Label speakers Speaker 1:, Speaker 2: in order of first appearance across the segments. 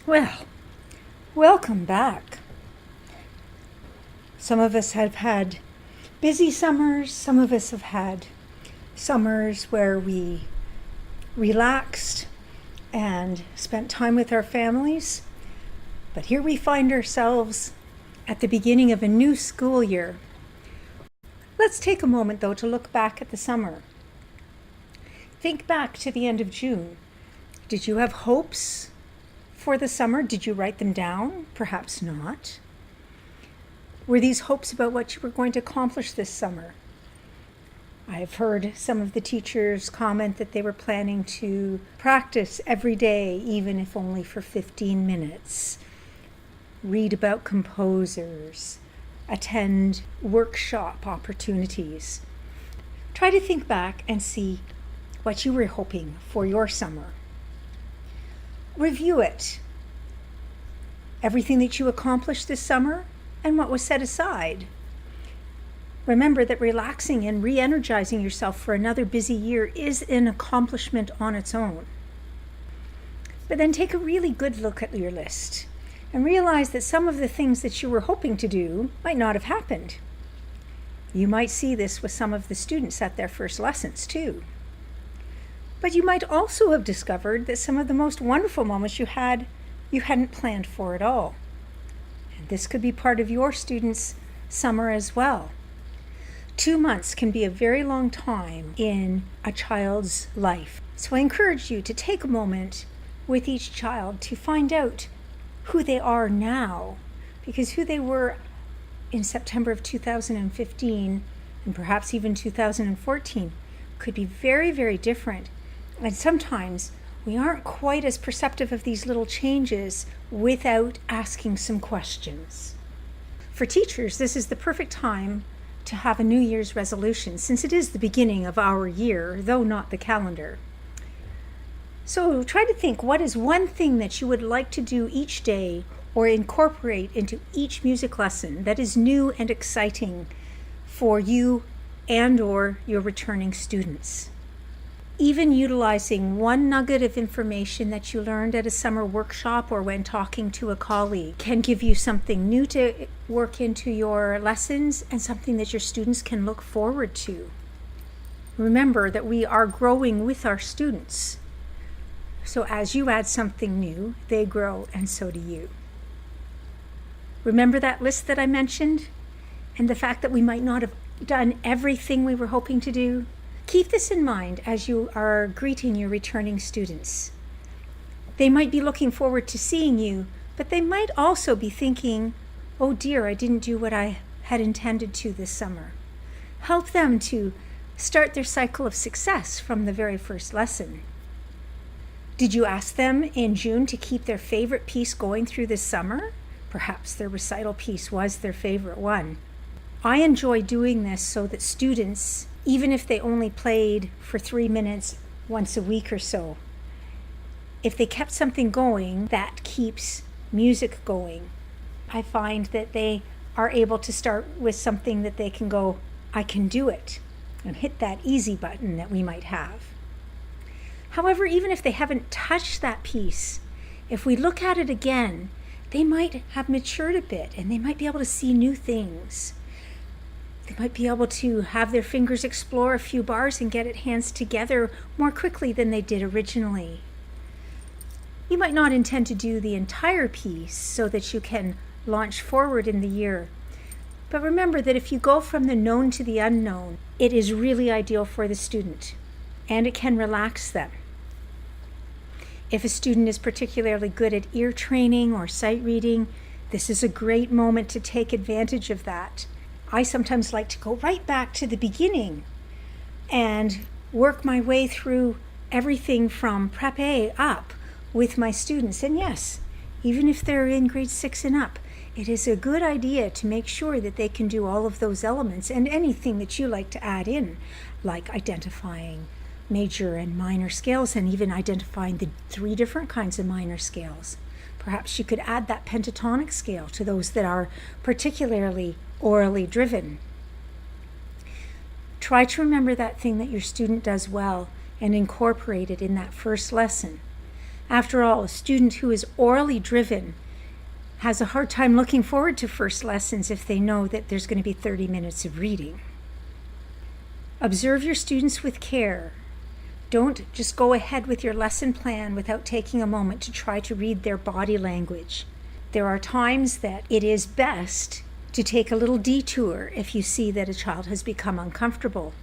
Speaker 1: Well, welcome back. Some of us have had busy summers, some of us have had summers where we relaxed and spent time with our families. But here we find ourselves at the beginning of a new school year. Let's take a moment, though, to look back at the summer. Think back to the end of June. Did you have hopes for the summer? Did you write them down? Perhaps not. Were these hopes about what you were going to accomplish this summer? I've heard some of the teachers comment that they were planning to practice every day, even if only for 15 minutes. Read about composers, attend workshop opportunities. Try to think back and see what you were hoping for your summer. Review it. Everything that you accomplished this summer and what was set aside. Remember that relaxing and re-energizing yourself for another busy year is an accomplishment on its own. But then take a really good look at your list and realize that some of the things that you were hoping to do might not have happened. You might see this with some of the students at their first lessons too. But you might also have discovered that some of the most wonderful moments you hadn't planned for at all. And this could be part of your students' summer as well. 2 months can be a very long time in a child's life. So I encourage you to take a moment with each child to find out who they are now, because who they were in September of 2015 and perhaps even 2014 could be very, very different. And sometimes we aren't quite as perceptive of these little changes without asking some questions. For teachers, this is the perfect time to have a New Year's resolution, since it is the beginning of our year, though not the calendar. So try to think, what is one thing that you would like to do each day or incorporate into each music lesson that is new and exciting for you and or your returning students? Even utilizing one nugget of information that you learned at a summer workshop or when talking to a colleague can give you something new to work into your lessons and something that your students can look forward to. Remember that we are growing with our students. So as you add something new, they grow, and so do you. Remember that list that I mentioned? And the fact that we might not have done everything we were hoping to do? Keep this in mind as you are greeting your returning students. They might be looking forward to seeing you, but they might also be thinking, oh dear, I didn't do what I had intended to this summer. Help them to start their cycle of success from the very first lesson. Did you ask them in June to keep their favorite piece going through this summer? Perhaps their recital piece was their favorite one. I enjoy doing this so that students, even if they only played for 3 minutes once a week or so, if they kept something going, that keeps music going. I find that they are able to start with something that they can go, I can do it, and hit that easy button that we might have. However, even if they haven't touched that piece, if we look at it again, they might have matured a bit and they might be able to see new things. They might be able to have their fingers explore a few bars and get it hands together more quickly than they did originally. You might not intend to do the entire piece so that you can launch forward in the year. But remember that if you go from the known to the unknown, it is really ideal for the student and it can relax them. If a student is particularly good at ear training or sight reading, this is a great moment to take advantage of that. I sometimes like to go right back to the beginning and work my way through everything from Prep A up with my students. And yes, even if they're in grade 6 and up, it is a good idea to make sure that they can do all of those elements and anything that you like to add in, like identifying major and minor scales and even identifying the 3 different kinds of minor scales. Perhaps you could add that pentatonic scale to those that are particularly orally driven. Try to remember that thing that your student does well and incorporate it in that first lesson. After all, a student who is orally driven has a hard time looking forward to first lessons if they know that there's going to be 30 minutes of reading. Observe your students with care. Don't just go ahead with your lesson plan without taking a moment to try to read their body language. There are times that it is best to take a little detour if you see that a child has become uncomfortable.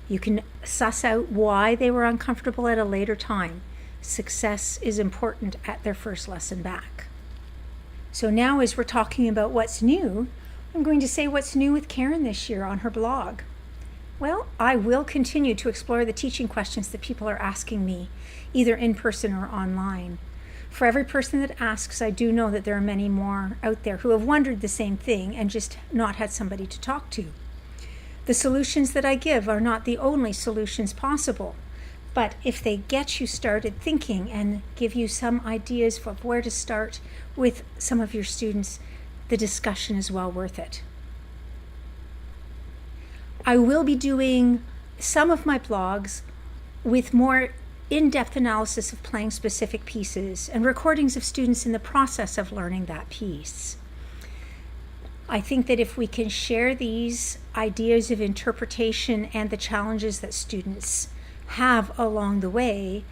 Speaker 1: You can suss out why they were uncomfortable at a later time. Success is important at their first lesson back. So now, as we're talking about what's new, I'm going to say what's new with Karen this year on her blog. Well, I will continue to explore the teaching questions that people are asking me, either in person or online. For every person that asks, I do know that there are many more out there who have wondered the same thing and just not had somebody to talk to. The solutions that I give are not the only solutions possible, but if they get you started thinking and give you some ideas of where to start with some of your students, the discussion is well worth it. I will be doing some of my blogs with more in-depth analysis of playing specific pieces and recordings of students in the process of learning that piece. I think that if we can share these ideas of interpretation and the challenges that students have along the way,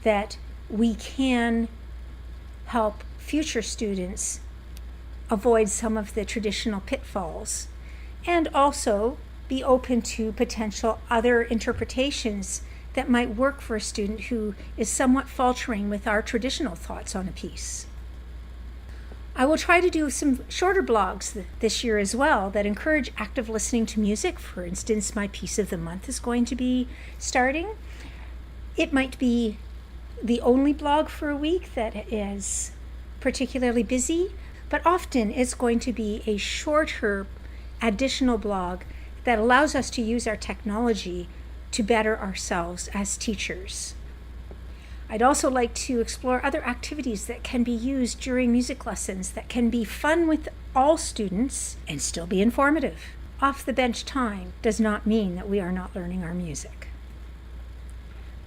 Speaker 1: that we can help future students avoid some of the traditional pitfalls and also be open to potential other interpretations that might work for a student who is somewhat faltering with our traditional thoughts on a piece. I will try to do some shorter blogs this year as well that encourage active listening to music. For instance, my piece of the month is going to be starting. It might be the only blog for a week that is particularly busy, but often it's going to be a shorter additional blog that allows us to use our technology to better ourselves as teachers. I'd also like to explore other activities that can be used during music lessons that can be fun with all students and still be informative. Off-the-bench time does not mean that we are not learning our music.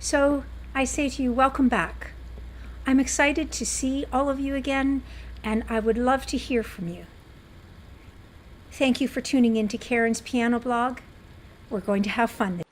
Speaker 1: So I say to you, welcome back. I'm excited to see all of you again, and I would love to hear from you. Thank you for tuning in to Karen's Piano Blog. We're going to have fun.